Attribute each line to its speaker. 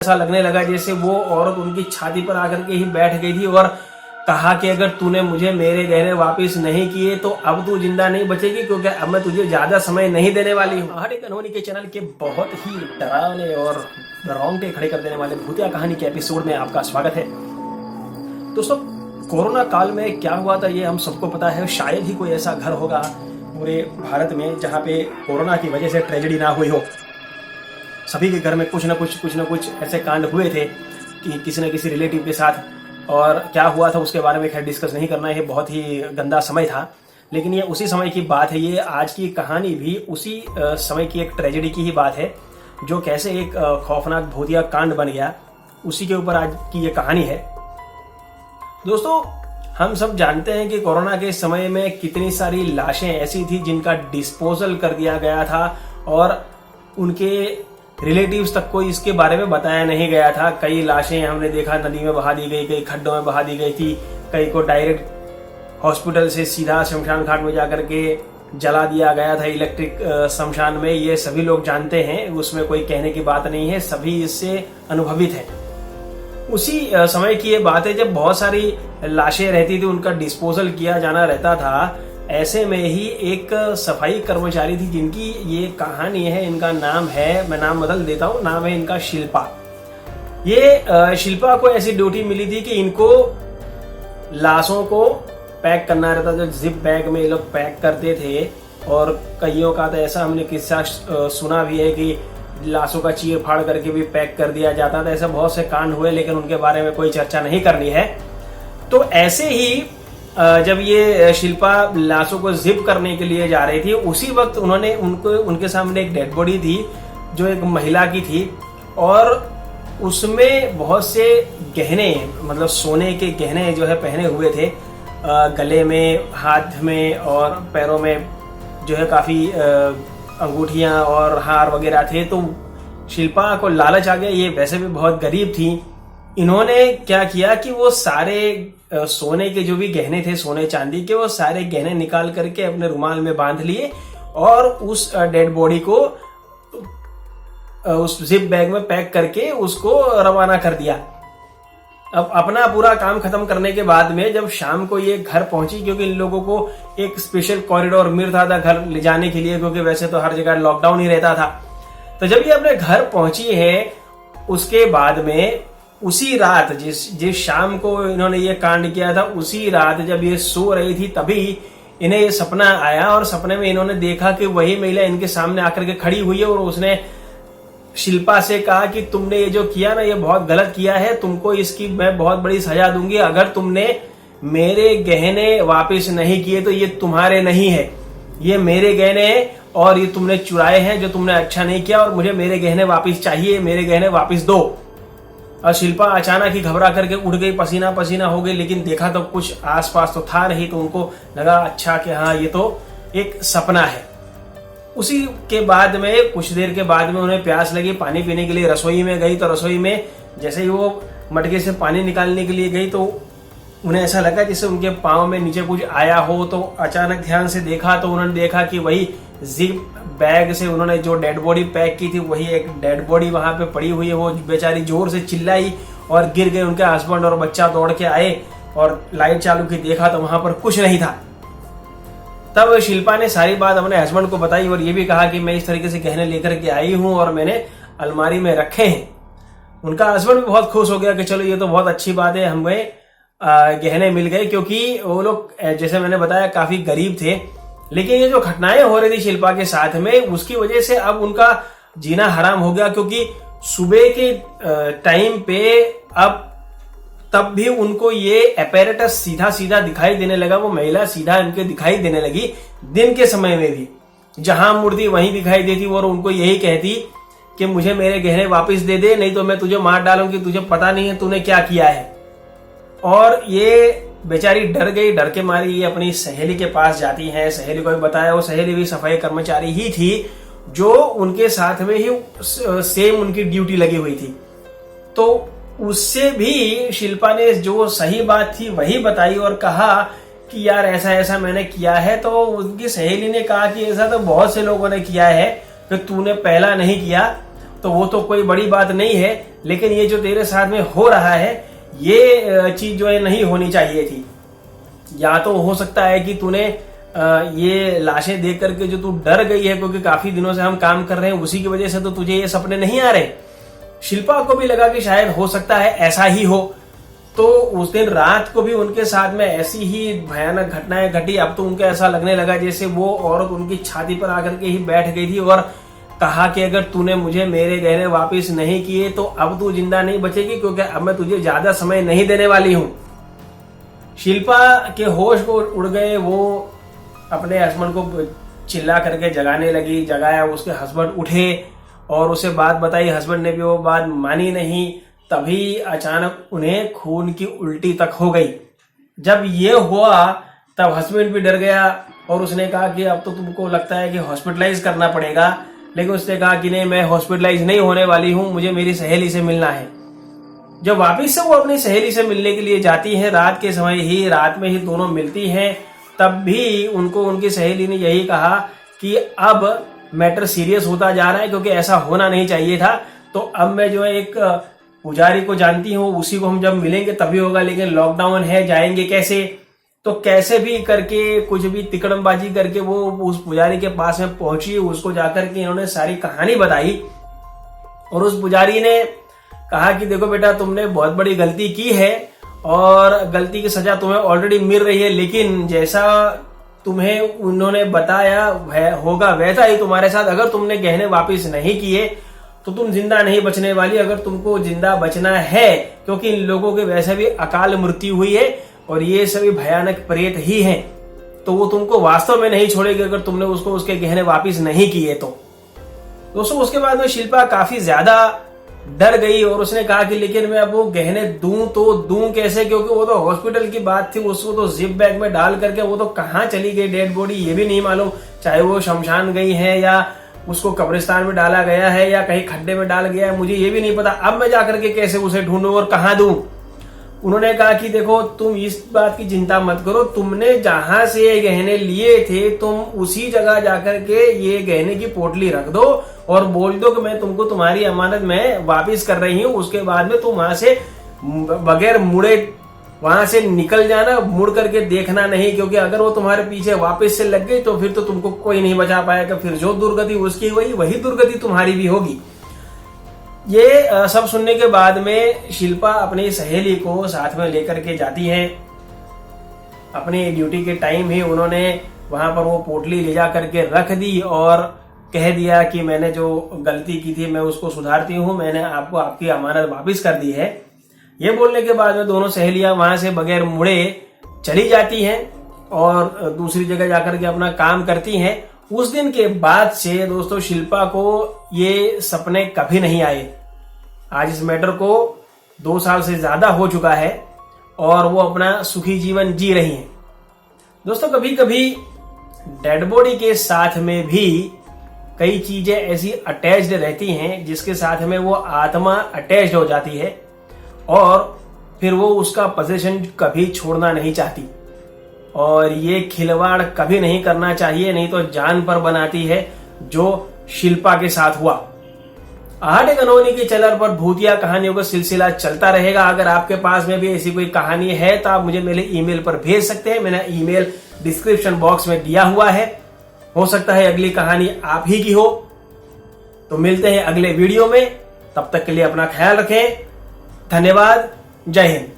Speaker 1: ऐसा लगने लगा जैसे वो औरत उनकी छाती पर आकर के ही बैठ गई थी और कहा कि अगर तूने मुझे मेरे गहने वापस नहीं किए तो अब तू जिंदा नहीं बचेगी, क्योंकि अब मैं तुझे ज्यादा समय नहीं देने वाली हूँ। हर एक अनहोनी के चैनल के बहुत ही डरावने और रोंगटे खड़े कर देने वाले भूतिया कहानी के एपिसोड में आपका स्वागत है। दोस्तों, कोरोना काल में क्या हुआ था ये हम सबको पता है। शायद ही कोई ऐसा घर होगा पूरे भारत में जहाँ पे कोरोना की वजह से ट्रेजेडी ना हुई हो। सभी के घर में कुछ न कुछ ऐसे कांड हुए थे कि किसी न किसी रिलेटिव के साथ, और क्या हुआ था उसके बारे में खैर डिस्कस नहीं करना है, बहुत ही गंदा समय था। लेकिन ये उसी समय की बात है, ये आज की कहानी भी उसी समय की एक ट्रेजेडी की ही बात है, जो कैसे एक खौफनाक भूतिया कांड बन गया, उसी के ऊपर आज की ये कहानी है। दोस्तों, हम सब जानते हैं कि कोरोना के समय में कितनी सारी लाशें ऐसी थी जिनका डिस्पोजल कर दिया गया था और उनके रिलेटिव्स तक को इसके बारे में बताया नहीं गया था। कई लाशें हमने देखा नदी में बहा दी गई, कई खड्डों में बहा दी गई थी, कई को डायरेक्ट हॉस्पिटल से सीधा शमशान घाट में जाकर के जला दिया गया था, इलेक्ट्रिक शमशान में। ये सभी लोग जानते हैं, उसमें कोई कहने की बात नहीं है, सभी इससे अनुभवित हैं। उसी समय की ये बात है जब बहुत सारी लाशें रहती थी, उनका डिस्पोजल किया जाना रहता था। ऐसे में ही एक सफाई कर्मचारी थी जिनकी ये कहानी है। इनका नाम है, मैं नाम बदल देता हूँ, नाम है इनका शिल्पा। ये शिल्पा को ऐसी ड्यूटी मिली थी कि इनको लाशों को पैक करना रहता था। जिप बैग में ये लोग पैक करते थे, और कईयों का तो ऐसा हमने किस्सा सुना भी है कि लाशों का चीर फाड़ करके भी पैक कर दिया जाता था। ऐसे बहुत से कांड हुए, लेकिन उनके बारे में कोई चर्चा नहीं करनी है। तो ऐसे ही जब ये शिल्पा लाशों को जिप करने के लिए जा रही थी, उसी वक्त उनके सामने एक डेड बॉडी थी जो एक महिला की थी, और उसमें बहुत से गहने, मतलब सोने के गहने जो है पहने हुए थे, गले में, हाथ में और पैरों में जो है काफी अंगूठियां और हार वगैरह थे। तो शिल्पा को लालच आ गया, ये वैसे भी बहुत गरीब थी। इन्होंने क्या किया कि वो सारे सोने के जो भी गहने थे, सोने चांदी के, वो सारे गहने निकाल करके अपने रुमाल में बांध लिए और उस डेड बॉडी को उस जिप बैग में पैक करके उसको रवाना कर दिया। अब अपना पूरा काम खत्म करने के बाद में जब शाम को ये घर पहुंची, क्योंकि इन लोगों को एक स्पेशल कॉरिडोर मिल रहा था घर ले जाने के लिए, क्योंकि वैसे तो हर जगह लॉकडाउन ही रहता था। तो जब ये अपने घर पहुंची है, उसके बाद में उसी रात, जिस शाम को इन्होंने ये कांड किया था, उसी रात जब ये सो रही थी तभी इन्हें ये सपना आया, और सपने में इन्होंने देखा कि वही महिला इनके सामने आकर के खड़ी हुई है, और उसने शिल्पा से कहा कि तुमने ये जो किया ना, ये बहुत गलत किया है, तुमको इसकी मैं बहुत बड़ी सजा दूंगी। अगर तुमने मेरे गहने वापस नहीं किए तो ये तुम्हारे नहीं है, ये मेरे गहने हैं, और ये तुमने चुराए हैं, जो तुमने अच्छा नहीं किया, और मुझे मेरे गहने वापस चाहिए, मेरे गहने वापस दो। और शिल्पा अचानक ही घबरा करके उठ गई, पसीना पसीना हो गई, लेकिन देखा तो कुछ आसपास तो था नहीं, तो उनको लगा अच्छा कि हाँ ये तो एक सपना है। उसी के बाद में कुछ देर के बाद में उन्हें प्यास लगी, पानी पीने के लिए रसोई में गई। तो रसोई में जैसे ही वो मटके से पानी निकालने के लिए गई, तो उन्हें ऐसा लगा जैसे उनके पाँव में नीचे कुछ आया हो। तो अचानक ध्यान से देखा तो उन्होंने देखा कि वही जिप बैग से उन्होंने जो डेड बॉडी पैक की थी, वही एक डेड बॉडी वहां पे पड़ी हुई है। वो बेचारी जोर से चिल्लाई और गिर गए। उनके हस्बैंड और बच्चा दौड़ के आए और लाइट चालू की, देखा तो वहां पर कुछ नहीं था। तब शिल्पा ने सारी बात अपने हस्बैंड को बताई और ये भी कहा कि मैं इस तरीके से गहने लेकर के आई हूं और मैंने अलमारी में रखे हैं। उनका हस्बैंड भी बहुत खुश हो गया कि चलो ये तो बहुत अच्छी बात है, हमें गहने मिल गए, क्योंकि वो लोग जैसे मैंने बताया काफी गरीब थे। लेकिन ये जो घटनाएं हो रही थी शिल्पा के साथ में, उसकी वजह से अब उनका जीना हराम हो गया, क्योंकि सुबह के टाइम पे अब तब भी उनको ये एपेरेटस सीधा सीधा दिखाई देने लगा, वो महिला सीधा इनके दिखाई देने लगी। दिन के समय में भी जहां मुड़ती वहीं दिखाई देती, और उनको यही कहती कि मुझे मेरे गहने वापस दे दे, नहीं तो मैं तुझे मार डालूंगी, तुझे पता नहीं है तूने क्या किया है। और ये बेचारी डर गई, डर के मारी ये अपनी सहेली के पास जाती है। सहेली को भी बताया, वो सहेली भी सफाई कर्मचारी ही थी, जो उनके साथ में ही सेम उनकी ड्यूटी लगी हुई थी। तो उससे भी शिल्पा ने जो सही बात थी वही बताई और कहा कि यार ऐसा ऐसा मैंने किया है। तो उनकी सहेली ने कहा कि ऐसा तो बहुत से लोगों ने किया है, कि तूने पहला नहीं किया। तो वो तो कोई बड़ी बात नहीं है, लेकिन ये जो तेरे साथ में हो रहा है ये चीज जो है नहीं होनी चाहिए थी। या तो हो सकता है कि तूने ये लाशें देख करके जो तू डर गई है, क्योंकि काफी दिनों से हम काम कर रहे हैं, उसी की वजह से तो तुझे ये सपने नहीं आ रहे। शिल्पा को भी लगा कि शायद हो सकता है ऐसा ही हो, तो उस दिन रात को भी उनके साथ में ऐसी ही भयानक घटनाएं घटी। अब तो उनको ऐसा लगने लगा जैसे वो औरत उनकी छाती पर आकर के ही बैठ गई थी और कहा कि अगर तूने मुझे मेरे गहने वापस नहीं किए तो अब तू जिंदा नहीं बचेगी, क्योंकि अब मैं तुझे ज्यादा समय नहीं देने वाली हूं। शिल्पा के होश को उड़ गए। वो अपने हस्बैंड को चिल्ला करके जगाने लगी, जगाया, उसके हस्बैंड उठे और उसे बात बताई। हस्बैंड ने भी वो बात मानी नहीं। तभी अचानक उन्हें खून की उल्टी तक हो गई। जब ये हुआ तब हस्बैंड भी डर गया और उसने कहा कि अब तो तुमको लगता है कि हॉस्पिटलाइज करना पड़ेगा, लेकिन उसने कहा कि नहीं, मैं हॉस्पिटलाइज नहीं होने वाली हूं, मुझे मेरी सहेली से मिलना है। जब वापिस से वो अपनी सहेली से मिलने के लिए जाती है, रात के समय ही, रात में ही दोनों मिलती हैं, तब भी उनको उनकी सहेली ने यही कहा कि अब मैटर सीरियस होता जा रहा है, क्योंकि ऐसा होना नहीं चाहिए था। तो अब मैं जो है एक पुजारी को जानती हूँ, उसी को हम जब मिलेंगे तभी होगा, लेकिन लॉकडाउन है, जाएंगे कैसे? तो कैसे भी करके कुछ भी तिकड़मबाजी करके वो उस पुजारी के पास में पहुंची। उसको जाकर के इन्होंने सारी कहानी बताई और उस पुजारी ने कहा कि देखो बेटा, तुमने बहुत बड़ी गलती की है और गलती की सजा तुम्हें ऑलरेडी मिल रही है, लेकिन जैसा तुम्हें उन्होंने बताया होगा वैसा ही तुम्हारे साथ। अगर तुमने गहने वापस नहीं किए तो तुम जिंदा नहीं बचने वाली। अगर तुमको जिंदा बचना है, क्योंकि इन लोगों के वैसे भी अकाल मृत्यु हुई है और ये सभी भयानक प्रेत ही हैं, तो वो तुमको वास्तव में नहीं छोड़ेगी अगर तुमने उसको उसके गहने वापस नहीं किए तो। दोस्तों, उसके बाद में शिल्पा काफी ज्यादा डर गई और उसने कहा कि लेकिन मैं अब वो गहने दूं तो दूं कैसे, क्योंकि वो तो हॉस्पिटल की बात थी। उसको तो जिप बैग में डाल करके वो तो कहाँ चली गई डेड बॉडी ये भी नहीं मालूम, चाहे वो शमशान गई है या उसको कब्रिस्तान में डाला गया है या कहीं खड्डे में डाल गया है, मुझे ये भी नहीं पता। अब मैं जाकर के कैसे उसे ढूंढूं और कहाँ दूं? उन्होंने कहा कि देखो, तुम इस बात की चिंता मत करो, तुमने जहां से ये गहने लिए थे तुम उसी जगह जाकर के ये गहने की पोटली रख दो और बोल दो कि मैं तुमको तुम्हारी अमानत में वापिस कर रही हूँ। उसके बाद में तुम वहां से बगैर मुड़े वहां से निकल जाना, मुड़ करके देखना नहीं, क्योंकि अगर वो तुम्हारे पीछे वापस से लग गई तो फिर तो तुमको कोई नहीं बचा पाएगा। फिर जो दुर्गति उसकी हुई वही दुर्गति तुम्हारी भी होगी। ये सब सुनने के बाद में शिल्पा अपनी सहेली को साथ में लेकर के जाती है। अपनी ड्यूटी के टाइम ही उन्होंने वहां पर वो पोटली ले जा करके रख दी और कह दिया कि मैंने जो गलती की थी मैं उसको सुधारती हूँ, मैंने आपको आपकी अमानत वापस कर दी है। ये बोलने के बाद में दोनों सहेलियां वहां से बगैर मुड़े चली जाती हैं और दूसरी जगह जाकर के अपना काम करती हैं। उस दिन के बाद से दोस्तों शिल्पा को ये सपने कभी नहीं आए। आज इस मैटर को 2 साल से ज्यादा हो चुका है और वो अपना सुखी जीवन जी रही हैं। दोस्तों, कभी कभी डेड बॉडी के साथ में भी कई चीजें ऐसी अटैच्ड रहती हैं जिसके साथ में वो आत्मा अटैच्ड हो जाती है और फिर वो उसका पोजीशन कभी छोड़ना नहीं चाहती। और ये खिलवाड़ कभी नहीं करना चाहिए, नहीं तो जान पर बनाती है, जो शिल्पा के साथ हुआ। आहट कनौनी की चैनल पर भूतिया कहानियों का सिलसिला चलता रहेगा। अगर आपके पास में भी ऐसी कोई कहानी है तो आप मुझे मेरे ईमेल पर भेज सकते हैं। मेरा ईमेल डिस्क्रिप्शन बॉक्स में दिया हुआ है। हो सकता है अगली कहानी आप ही की हो। तो मिलते हैं अगले वीडियो में, तब तक के लिए अपना ख्याल रखें। धन्यवाद। जय हिंद।